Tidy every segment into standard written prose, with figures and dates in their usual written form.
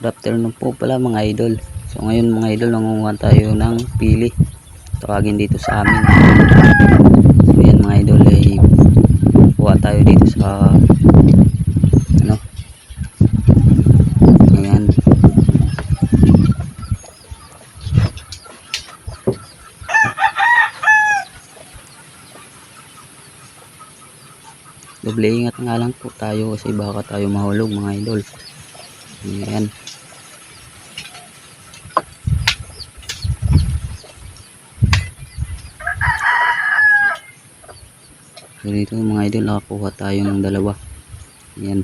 Good afternoon po pala mga idol. So ngayon mga idol, nangunguha tayo ng pili. Tawagin dito sa amin. So yan mga idol, ay kuha tayo dito sa ano. Ayan. Doble ingat nga lang po tayo kasi baka tayo mahulog mga idol. Ayan. So dito mga idol, nakakuha tayo ng dalawa. Ayan.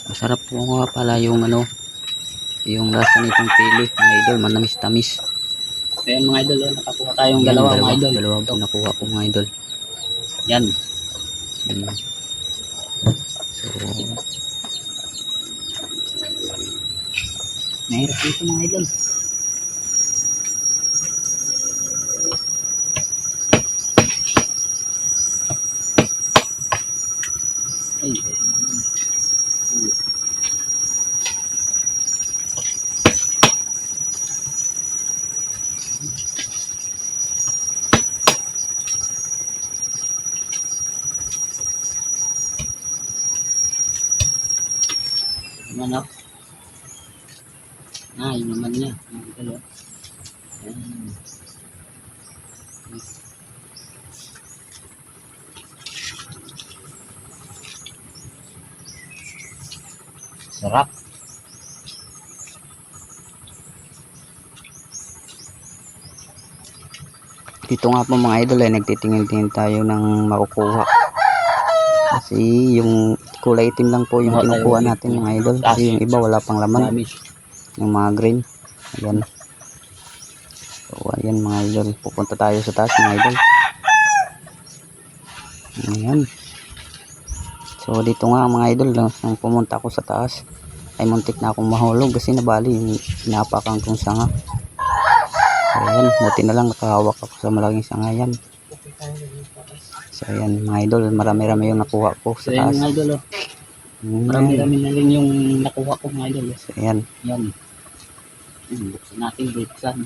Masarap po nga pala yung ano, yung lasa nitong pili mga idol, manamis-tamis. Ayan mga idol, nakakuha tayong dalawa mga idol. Dalawa po nakuha ko mga idol. Yan. So, mahirap dito mga idol. Ay, ano? Yung naman niya. Ayan. Sarap. dito nga po mga idol ay nagtitingin-tingin tayo ng makukuha. Kasi yung kulay itim lang po yung kinukuha natin mga idol. Kasi yung iba wala pang laman. Yung mga green. Ayan. So ayan mga idol. Pupunta tayo sa taas mga idol. Ayan. So dito nga mga idol, nung pumunta ako sa taas ay muntik na akong mahulog kasi nabali yung inapakan kong sanga. Ayan, buti na lang nakahawak ako sa malaking sanga yan. So ayan mga idol, marami-rami yung nakuha ko sa taas. Mga idol, marami-rami na rin yung nakuha ko mga idol. So ayan. Yan. Buksan natin, buksan.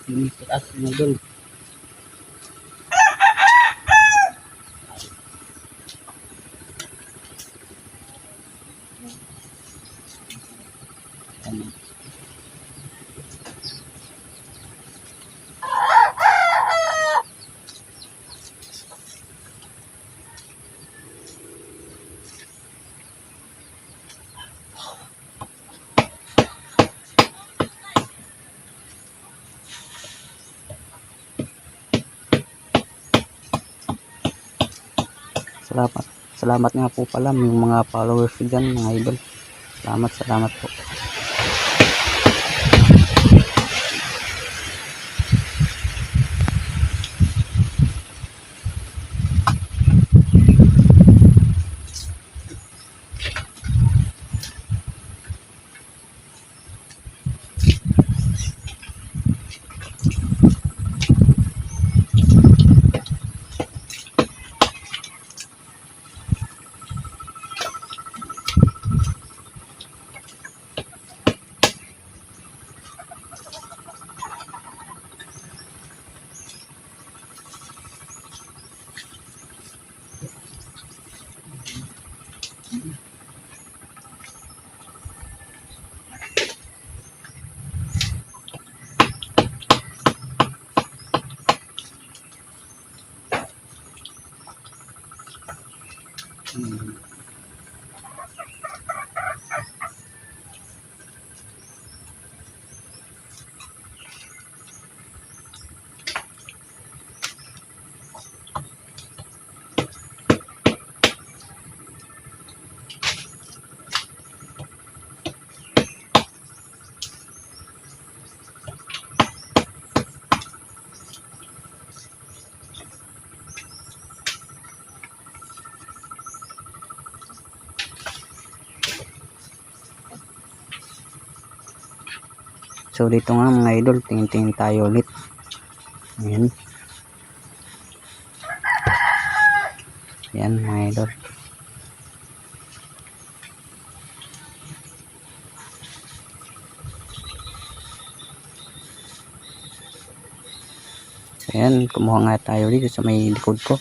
Yung sa taas mga idol. Salamat nga po pala yung mga followers ko dyan mga idol. Salamat po. So dito nga mga idol, tingin-tingin tayo ulit. Ayan. Ayan mga idol. Ayan, kumuha nga tayo dito sa may likod ko.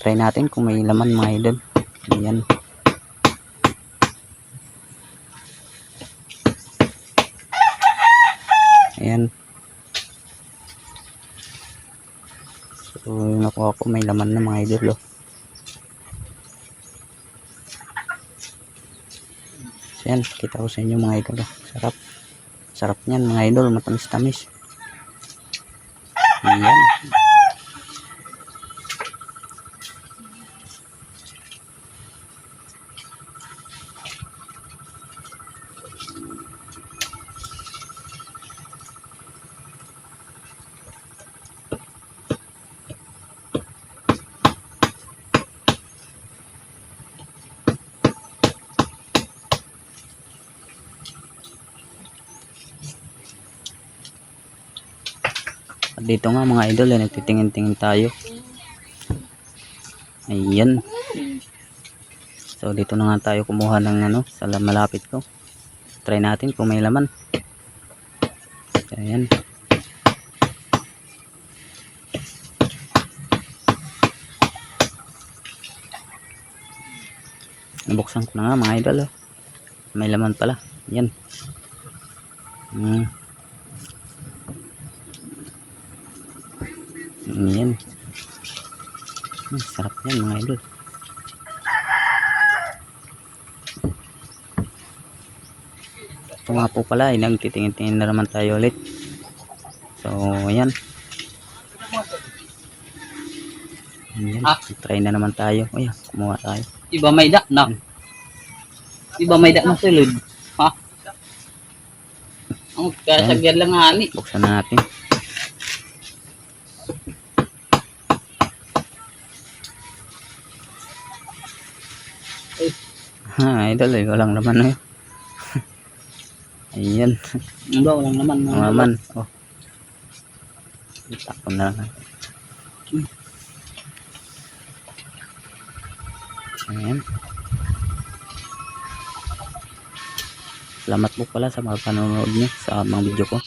Try natin kung may laman mga idol. Ayan. Ayan. So yung nakuha ko may laman na mga idol. Oh. So yan, kita ko sa inyo mga idol. Oh. Sarap. Sarap niyan mga idol, matamis-tamis. Ayan. At dito nga mga idol, nagtitingin-tingin tayo. Ayan. So dito na nga tayo kumuha ng sa malapit ko. Try natin kung may laman. Ayan. Nabuksan ko na nga mga idol. Oh. May laman pala. Ayan. Ayan. Sarap yan mga idol. Ito nga po pala, nagtitingin-tingin na naman tayo ulit. So ayan. Ayan. Try na naman tayo. Ayan, kumuha tayo. Iba may dak na. Iba may dak na sulod. Ha? Ang kasagyan lang nga ni. Buksan na natin. Ha, idol eh, walang laman na yun. Ayan. Ang ba, walang naman. Ang laman. Oh. Tapon na lang. Ayan. Salamat po pala sa mga panonood niyo sa mga video ko.